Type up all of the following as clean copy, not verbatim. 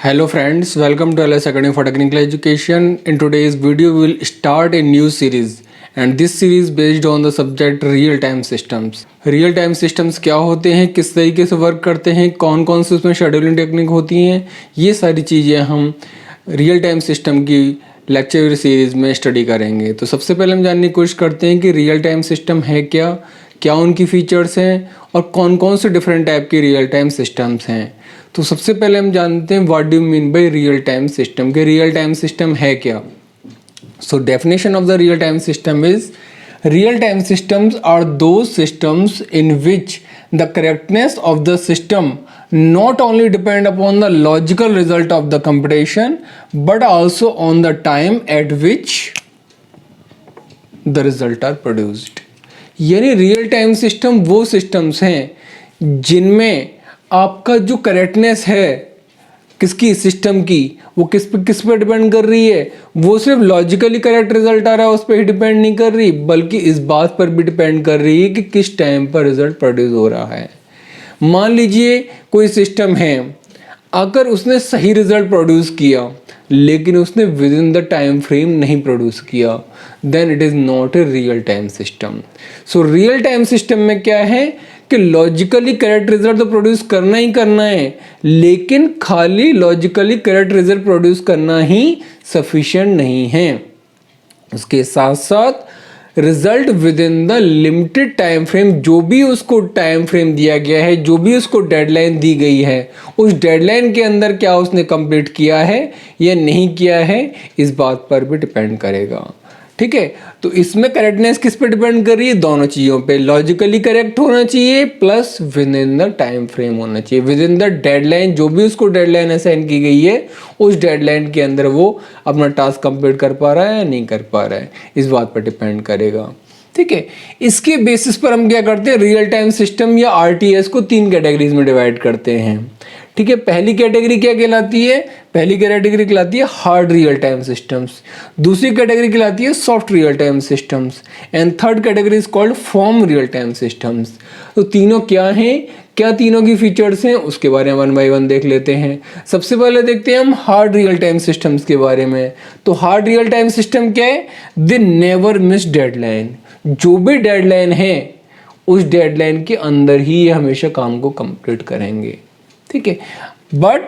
Hello friends, welcome to LS Academy for Technical Education. In today's video, we will start a new series and this series based on the subject real time systems. Real time systems क्या होते हैं, किस तरीके से work करते हैं, कौन कौन से उसमें शेड्यूलिंग टेक्निक होती हैं, ये सारी चीज़ें हम रियल टाइम सिस्टम की लेक्चर सीरीज़ में स्टडी करेंगे। तो सबसे पहले हम जानने की कोशिश करते हैं कि रियल टाइम सिस्टम है क्या, क्या उनकी फीचर्स हैं और कौन कौन से डिफरेंट टाइप के रियल टाइम सिस्टम्स हैं। तो सबसे पहले हम जानते हैं what do you mean by real time system, के रियल टाइम सिस्टम है क्या। So definition of the real time system is real time systems are those systems in which the correctness of the system not only depend upon the logical result of the computation but also on the time at which the result are produced। यानी real time system वो systems हैं जिनमें आपका जो correctness है किसकी, system की, वो किस पे डिपेंड कर रही है, वो सिर्फ लॉजिकली करेक्ट रिजल्ट आ रहा है उस पर ही डिपेंड नहीं कर रही, बल्कि इस बात पर भी डिपेंड कर रही है कि किस टाइम पर रिजल्ट प्रोड्यूस हो रहा है। मान लीजिए कोई सिस्टम है, अगर उसने सही रिजल्ट प्रोड्यूस किया लेकिन उसने within the time frame नहीं प्रोड्यूस किया, then it is not a real time system. So real time system में क्या है कि लॉजिकली करेक्ट रिजल्ट तो प्रोड्यूस करना ही करना है, लेकिन खाली लॉजिकली करेक्ट रिजल्ट प्रोड्यूस करना ही सफिशिएंट नहीं है, उसके साथ साथ result within the limited time frame, जो भी उसको टाइम फ्रेम दिया गया है, जो भी उसको डेडलाइन दी गई है, उस डेडलाइन के अंदर क्या उसने कंप्लीट किया है या नहीं किया है, इस बात पर भी डिपेंड करेगा। ठीक है, तो इसमें करेक्टनेस किस पे डिपेंड कर रही है, दोनों चीज़ों पे, लॉजिकली करेक्ट होना चाहिए plus with in the time frame होना चाहिए, विद इन द डेडलाइन, जो भी उसको डेडलाइन असाइन की गई है उस डेडलाइन के अंदर वो अपना टास्क कंप्लीट कर पा रहा है या नहीं कर पा रहा है, इस बात पर डिपेंड करेगा। ठीक है, इसके बेसिस पर हम क्या करते हैं, रियल टाइम सिस्टम या आरटीएस को 3 कैटेगरीज में डिवाइड करते हैं। ठीक है, पहली कैटेगरी क्या कहलाती है, पहली कैटेगरी कहलाती है हार्ड रियल टाइम सिस्टम्स, दूसरी कैटेगरी कहलाती है soft real time systems and third category is called firm real time systems. तो तीनों क्या हैं, क्या तीनों की फीचर्स हैं, उसके बारे में 1 बाय 1 देख लेते हैं। सबसे पहले देखते हैं हम हार्ड रियल टाइम सिस्टम्स के बारे में। तो हार्ड रियल टाइम सिस्टम क्या है, दे नेवर मिस डेडलाइन, जो भी डेडलाइन है उस डेडलाइन के अंदर ही ये हमेशा काम को कंप्लीट करेंगे। ठीक है, but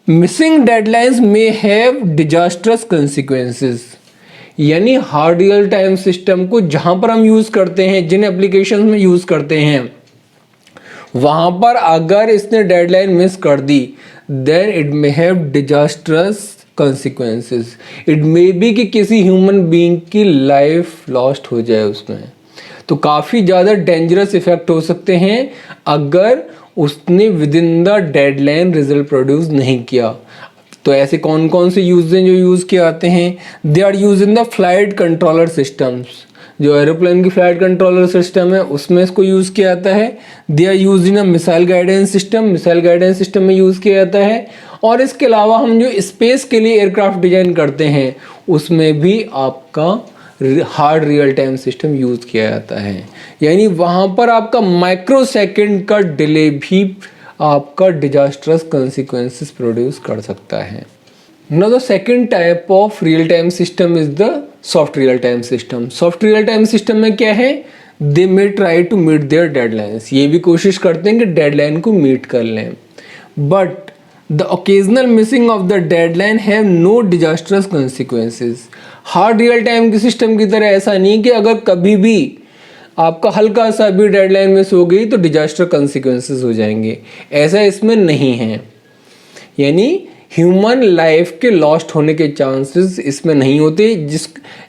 missing deadlines may have disastrous consequences. यानी हार्ड रियल टाइम सिस्टम को जहां पर हम यूज करते हैं, जिन एप्लीकेशन में यूज करते हैं, वहां पर अगर इसने डेडलाइन मिस कर दी then it may have disastrous consequences. It may be कि किसी ह्यूमन बीइंग की लाइफ लॉस्ट हो जाए उसमें, तो काफ़ी ज़्यादा डेंजरस इफेक्ट हो सकते हैं अगर उसने within the deadline result produce नहीं किया। तो ऐसे कौन कौन से यूज हैं जो यूज़ किए आते हैं, they are use in the flight controller systems, जो एरोप्लेन की फ्लाइट कंट्रोलर सिस्टम है उसमें इसको यूज़ किया जाता है। They are use in a missile guidance system, missile guidance system में यूज़ किया जाता है। और इसके अलावा हम जो स्पेस के लिए एयरक्राफ्ट डिजाइन करते हैं उसमें भी आपका hard real time system use किया जाता है। यानी वहाँ पर आपका माइक्रो सेकेंड का डिले भी आपका डिजास्ट्रस कंसिक्वेंसेस प्रोड्यूस कर सकता है। Now the second type of real time system is the soft real time system. Soft real time system में क्या है, they may try to meet their deadlines, ये भी कोशिश करते हैं कि डेडलाइन को मीट कर लें, but the occasional missing of the deadline have no disastrous consequences. Hard real time के सिस्टम की तरह ऐसा नहीं कि अगर कभी भी आपका हल्का सा भी डेडलाइन मिस हो गई तो डिजास्टर कंसिक्वेंसेस हो जाएंगे, ऐसा इसमें नहीं है। यानी ह्यूमन लाइफ के लॉस्ट होने के चांसेस इसमें नहीं होते।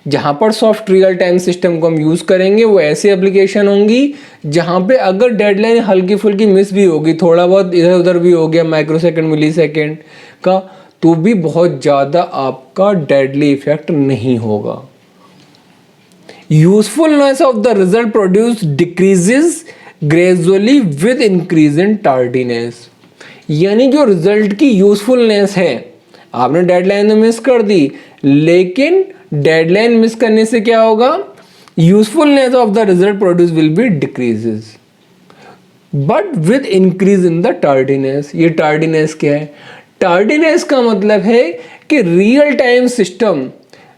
जहाँ पर सॉफ्ट रियल टाइम सिस्टम को हम यूज़ करेंगे वो ऐसी एप्लीकेशन होंगी जहाँ पे अगर डेडलाइन हल्की फुल्की मिस भी होगी, थोड़ा बहुत इधर उधर भी हो गया माइक्रो सेकेंड मिली सेकेंड का, तो भी बहुत ज़्यादा आपका डेडली इफेक्ट नहीं होगा। Usefulness of the result produce decreases gradually with increase in tardiness. यानी जो रिजल्ट की यूजफुलनेस है, आपने डेडलाइन तो मिस कर दी, लेकिन डेडलाइन मिस करने से क्या होगा, usefulness of the result produce will be decreases but with increase in the tardiness. ये टार्डीनेस क्या है, टार्डीनेस का मतलब है कि रियल टाइम सिस्टम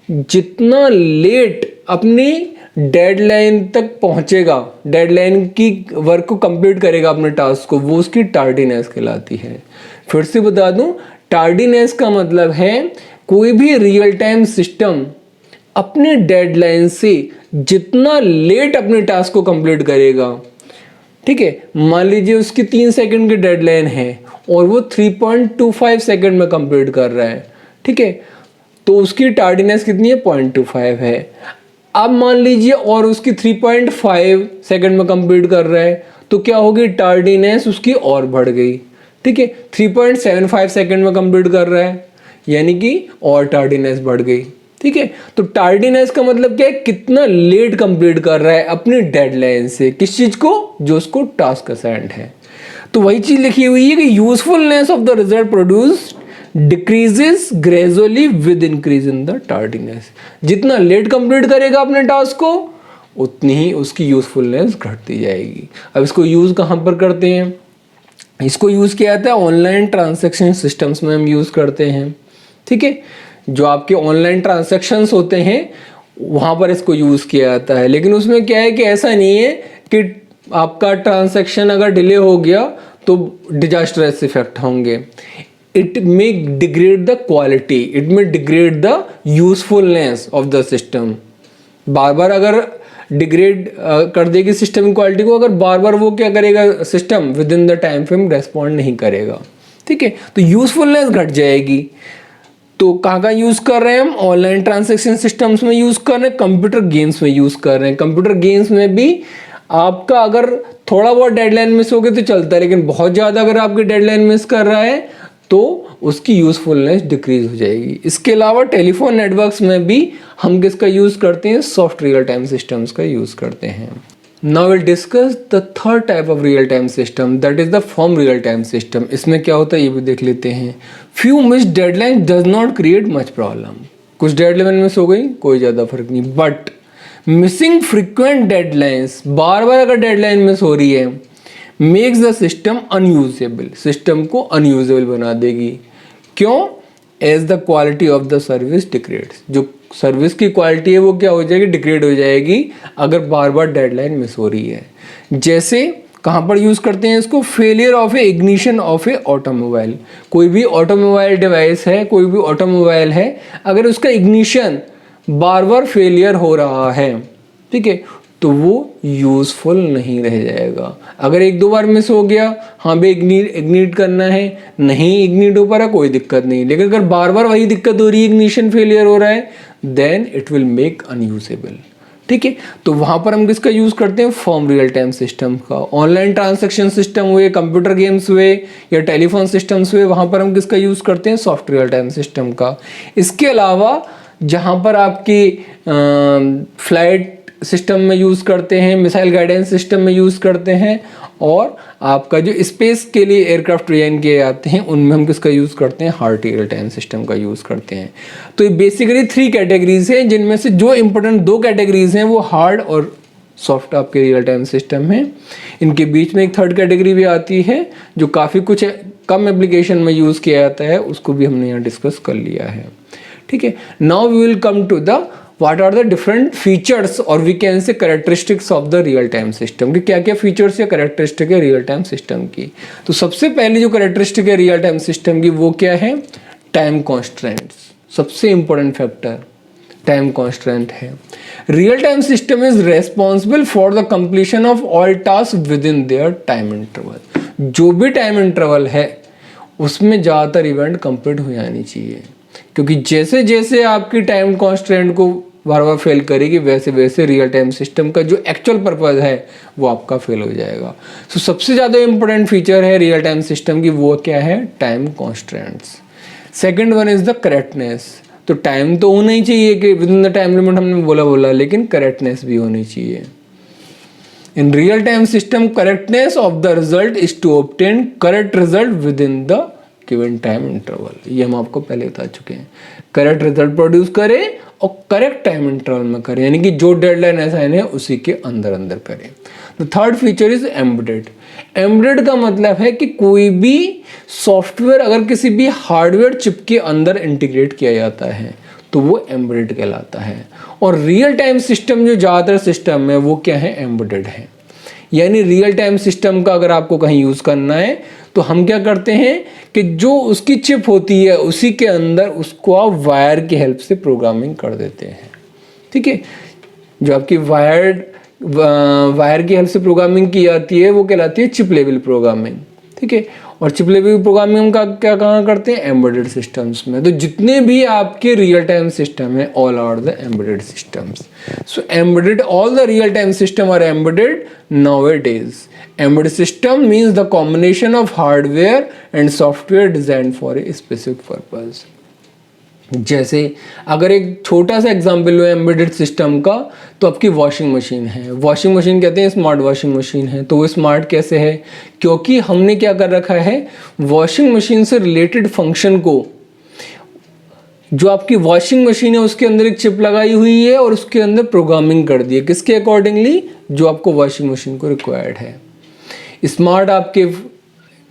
जितना लेट अपनी डेडलाइन तक पहुंचेगा, डेडलाइन की वर्क को कंप्लीट करेगा अपने टास्क को, वो उसकी टार्डीनेस कहलाती है। फिर से बता दूं, टार्डीनेस का मतलब है कोई भी रियल टाइम सिस्टम अपने डेडलाइन से जितना लेट अपने टास्क को कंप्लीट करेगा, ठीक है। मान लीजिए उसकी 3 सेकंड की डेडलाइन है और वो 3.25 सेकंड में कंप्लीट कर रहा है, ठीक है, तो उसकी टार्डीनेस कितनी है? 0.25 है। अब मान लीजिए और उसकी 3.5 सेकंड में कंप्लीट कर रहा है, तो क्या होगी? टार्डीनेस उसकी और बढ़ गई, ठीक है। 3.75 सेकंड में कंप्लीट कर रहा है, यानी कि और टार्डीनेस बढ़ गई, ठीक है। तो टार्डीनेस का मतलब क्या है? कितना लेट कंप्लीट कर रहा है अपनी डेडलाइन से, किस चीज को? जो उसको टास्क असाइंड है। तो वही चीज लिखी हुई है कि usefulness of the result produced decreases gradually with increase in the tardiness. जितना लेट कंप्लीट करेगा अपने टास्क को, उतनी ही उसकी यूजफुलनेस घटती जाएगी। अब इसको यूज कहाँ पर करते हैं? इसको यूज किया जाता है ऑनलाइन ट्रांजैक्शन सिस्टम्स में हम यूज करते हैं, ठीक है। जो आपके ऑनलाइन ट्रांजैक्शंस होते हैं वहां पर इसको यूज किया जाता है। लेकिन उसमें क्या है कि ऐसा नहीं है कि आपका ट्रांजैक्शन अगर डिले हो गया तो डिजास्टरस इफेक्ट होंगे। It may degrade the quality, it may degrade the usefulness of the system. बार बार अगर डिग्रेड कर देगी सिस्टम की क्वालिटी को, अगर बार बार वो क्या करेगा, system with in the time frame respond नहीं करेगा, ठीक है, तो यूजफुलनेस घट जाएगी। तो कहाँ यूज कर रहे हैं हम? ऑनलाइन ट्रांजैक्शन सिस्टम्स में यूज कर रहे हैं, कंप्यूटर गेम्स में यूज कर रहे हैं। कंप्यूटर गेम्स में भी आपका अगर थोड़ा बहुत डेडलाइन मिस हो गया तो चलता है, लेकिन बहुत ज्यादा अगर आपकी डेडलाइन मिस कर रहा है तो उसकी यूजफुलनेस डिक्रीज हो जाएगी। इसके अलावा टेलीफोन नेटवर्क्स में भी हम किसका यूज करते हैं? सॉफ्ट रियल टाइम सिस्टम्स का यूज करते हैं। Now will discuss the third type of real time system, that is the firm real time system. इसमें क्या होता है ये भी देख लेते हैं। Few miss deadline does not create much problem. कुछ डेडलाइन मिस हो गई, कोई ज्यादा फर्क नहीं, बट मिसिंग फ्रीक्वेंट डेडलाइंस, बार बार अगर डेडलाइन मिस हो रही है, makes the system unusable, system को अनयूजेबल बना देगी। क्यों? As the quality of the service degrades, जो सर्विस की क्वालिटी है वो क्या हो जाएगी? डिग्रेड हो जाएगी अगर बार बार डेडलाइन मिस हो रही है। जैसे कहाँ पर यूज करते हैं इसको? Failure of A ignition of A automobile. कोई भी ऑटोमोबाइल डिवाइस है, कोई भी ऑटोमोबाइल है, अगर उसका इग्निशन बार बार फेलियर हो रहा है, ठीक है, तो वो यूजफुल नहीं रह जाएगा। अगर एक दो बार मिस हो गया, हाँ भाई इग्निट करना है, नहीं इग्निट हो पा रहा, कोई दिक्कत नहीं। लेकिन अगर बार बार वही दिक्कत हो रही है, इग्निशन फेलियर हो रहा है, then it will make unusable, ठीक है। तो वहां पर हम किसका यूज करते हैं? फर्म रियल टाइम सिस्टम का। ऑनलाइन ट्रांजैक्शन सिस्टम हुए, कंप्यूटर गेम्स हुए या टेलीफोन सिस्टम्स हुए, वहां पर हम किसका यूज करते हैं? सॉफ्ट रियल टाइम सिस्टम का। इसके अलावा जहां पर आपकी फ्लाइट सिस्टम में यूज करते हैं, मिसाइल गाइडेंस सिस्टम में यूज करते हैं, और आपका जो स्पेस के लिए एयरक्राफ्ट डिजाइन किए जाते हैं उनमें हम किसका यूज करते हैं? हार्ड रियल टाइम सिस्टम का यूज करते हैं। तो ये बेसिकली 3 कैटेगरीज हैं, जिनमें से जो इंपॉर्टेंट 2 कैटेगरीज हैं वो हार्ड और सॉफ्ट आपके रियल टाइम सिस्टम है। इनके बीच में एक थर्ड कैटेगरी भी आती है जो काफ़ी कुछ कम एप्लीकेशन में यूज किया जाता है, उसको भी हमने यहाँ डिस्कस कर लिया है, ठीक है। Now we will come to the what are the different features or we can say characteristics of the real time system, कि क्या क्या फीचर्स या कैरेक्टरिस्टिक है रियल टाइम सिस्टम की। तो सबसे पहली जो कैरेक्टरिस्टिक है रियल टाइम सिस्टम की वो क्या है? Time constraints. सबसे इंपॉर्टेंट फैक्टर टाइम कॉन्स्ट्रेंट है। Real time system is responsible for the completion of all task with in their time interval. जो भी टाइम इंटरवल है उसमें ज़्यादातर इवेंट कंप्लीट हो जानी चाहिए, क्योंकि जैसे जैसे आपकी टाइम कॉन्स्ट्रेंट को बार बार फेल करेगी, वैसे वैसे रियल टाइम सिस्टम का जो एक्चुअल पर्पज है वो आपका फेल हो जाएगा। तो सबसे ज़्यादा इंपॉर्टेंट फीचर है रियल टाइम सिस्टम की, वो क्या है? Time constraints. Second one is the correctness. तो टाइम तो होना ही चाहिए कि within the time limit, हमने बोला, लेकिन करेक्टनेस भी होनी चाहिए। In real time system correctness of the result is to obtain correct result within the given time interval. ये हम आपको पहले बता चुके हैं। करेक्ट रिजल्ट प्रोड्यूस करे और करेक्ट टाइम इंटरवल में करें, यानी कि जो डेडलाइन असाइन है उसी के अंदर अंदर करें। The third feature is embedded. Embedded का मतलब है कि कोई भी सॉफ्टवेयर अगर किसी भी हार्डवेयर चिप के अंदर इंटीग्रेट किया जाता है तो वो एम्बेडेड कहलाता है। और रियल टाइम सिस्टम जो ज़्यादातर सिस्टम है वो क्या है, एम्बेडेड है। यानी रियल टाइम सिस्टम का अगर आपको कहीं यूज़ करना है तो हम क्या करते हैं कि जो उसकी चिप होती है उसी के अंदर उसको आप वायर की हेल्प से प्रोग्रामिंग कर देते हैं। ठीक है, जो आपकी वायर की हेल्प से प्रोग्रामिंग की जाती है वो कहलाती है चिप लेवल प्रोग्रामिंग। ठीक है, और चिप लेवल प्रोग्रामिंग का क्या कहाँ करते हैं, एम्बेडेड सिस्टम्स में। तो जितने भी आपके रियल टाइम सिस्टम है all are the embedded systems. So embedded, all the real time system are embedded nowadays. Embedded system means the combination of hardware and software designed for a specific purpose. जैसे अगर एक छोटा सा example हो embedded system का, तो आपकी washing machine है। वॉशिंग मशीन कहते हैं स्मार्ट वॉशिंग मशीन है। तो वो स्मार्ट कैसे है, क्योंकि हमने क्या कर रखा है, वॉशिंग मशीन से रिलेटेड फंक्शन को, जो आपकी वॉशिंग मशीन है उसके अंदर एक चिप लगाई हुई है और उसके अंदर प्रोग्रामिंग कर दी है, किसके अकॉर्डिंगली, जो आपको वॉशिंग मशीन को रिक्वायर्ड है। स्मार्ट आपके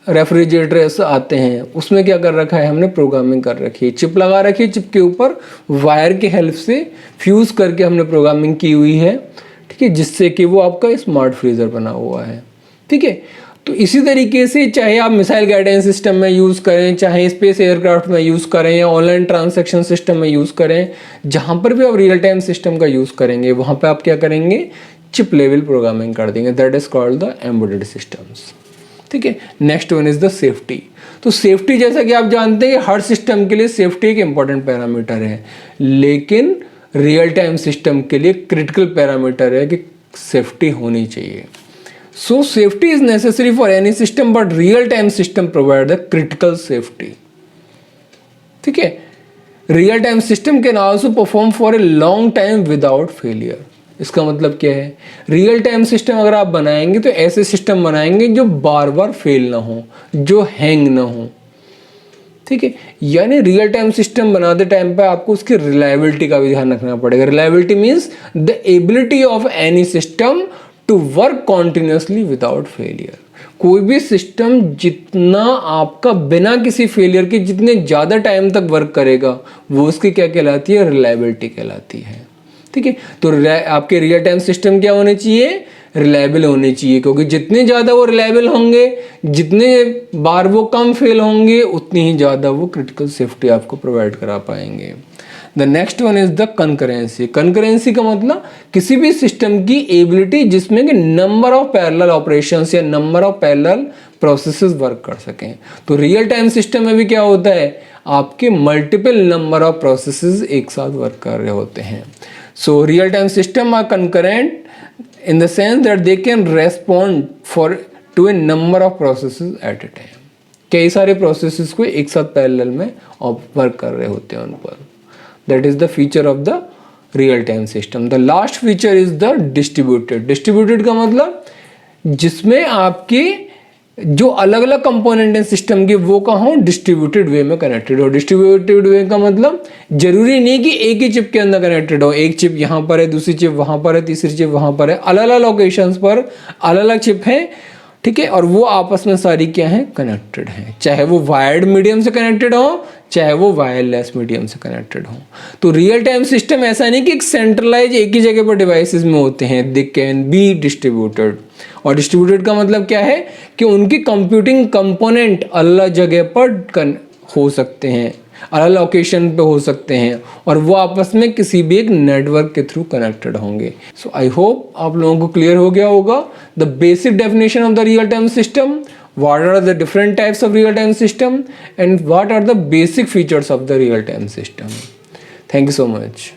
रेफ्रिजरेटर्स आते हैं, उसमें क्या कर रखा है हमने, प्रोग्रामिंग कर रखी है, चिप लगा रखी है, चिप के ऊपर वायर के हेल्प से फ्यूज़ करके हमने प्रोग्रामिंग की हुई है। ठीक है, जिससे कि वो आपका स्मार्ट फ्रीज़र बना हुआ है। ठीक है, तो इसी तरीके से चाहे आप मिसाइल गाइडेंस सिस्टम में यूज़ करें, चाहे स्पेस एयरक्राफ्ट में यूज़ करें, या ऑनलाइन ट्रांजैक्शन सिस्टम में यूज़ करें, जहाँ पर भी आप रियल टाइम सिस्टम का यूज़ करेंगे वहाँ पे आप क्या करेंगे, चिप लेवल प्रोग्रामिंग कर देंगे। That is called the embedded systems. ठीक है, next one is the safety. तो सेफ्टी, जैसा कि आप जानते हैं हर सिस्टम के लिए सेफ्टी एक इंपॉर्टेंट पैरामीटर है, लेकिन रियल टाइम सिस्टम के लिए क्रिटिकल पैरामीटर है कि सेफ्टी होनी चाहिए। So safety is necessary for any system, but real-time system provide the critical safety. ठीक है, real-time system can also perform for a long time without failure. इसका मतलब क्या है, रियल टाइम सिस्टम अगर आप बनाएंगे तो ऐसे सिस्टम बनाएंगे जो बार बार फेल ना हो, जो हैंग ना हो। ठीक है, यानी रियल टाइम सिस्टम बनाते टाइम पे आपको उसकी रिलायबिलिटी का भी ध्यान रखना पड़ेगा। Reliability means the ability of any system to work continuously without failure. कोई भी सिस्टम जितना आपका बिना किसी फेलियर के जितने ज़्यादा टाइम तक वर्क करेगा वो उसकी क्या कहलाती है, रिलायबिलिटी कहलाती है। ठीक है, तो आपके रियल टाइम सिस्टम क्या होने चाहिए, रिलायबल होने चाहिए, क्योंकि जितने ज़्यादा वो रिलायबल होंगे, जितने बार वो कम फेल होंगे, उतनी ही ज़्यादा वो क्रिटिकल सेफ्टी आपको प्रोवाइड करा पाएंगे। The next one is the concurrency. Concurrency का मतलब किसी भी सिस्टम की एबिलिटी जिसमें कि नंबर ऑफ पैरेलल ऑपरेशंस या number of parallel processes work कर सकें। तो रियल टाइम सिस्टम में भी क्या होता है, आपके मल्टीपल नंबर ऑफ प्रोसेसेस एक साथ वर्क कर रहे होते हैं। So real time system are concurrent in the sense that they can respond to a number of processes at a time. कई सारे प्रोसेसेस को एक साथ पैरेलल में वर्क कर रहे होते हैं उन पर। That is the feature of the real time system. The last feature is the distributed. Distributed का मतलब जिसमें आपके जो अलग अलग कंपोनेंट हैं सिस्टम के वो कहाँ हो, डिस्ट्रीब्यूटेड वे में कनेक्टेड हो। डिस्ट्रीब्यूटेड वे का मतलब जरूरी नहीं कि एक ही चिप के अंदर कनेक्टेड हो, एक चिप यहाँ पर है, दूसरी चिप वहाँ पर है, तीसरी चिप वहाँ पर है, अलग अलग लोकेशंस पर अलग अलग चिप हैं। ठीक है, और वो आपस में सारी क्या है, कनेक्टेड हैं, चाहे वो वायर्ड मीडियम से कनेक्टेड हो, चाहे वो वायरलेस मीडियम से कनेक्टेड हो। तो रियल टाइम सिस्टम ऐसा नहीं कि एक सेंट्रलाइज एक ही जगह पर डिवाइसेस में होते हैं, दे कैन बी डिस्ट्रीब्यूटेड। और डिस्ट्रीब्यूटेड का मतलब क्या है कि उनकी कंप्यूटिंग कंपोनेंट अलग जगह पर हो सकते हैं, अलग लोकेशन पे हो सकते हैं, और वो आपस में किसी भी एक नेटवर्क के थ्रू कनेक्टेड होंगे। सो आई होप आप लोगों को क्लियर हो गया होगा the basic definition of the real time system, what are the different types of real time system, and what are the basic features of the real time system. Thank you so much.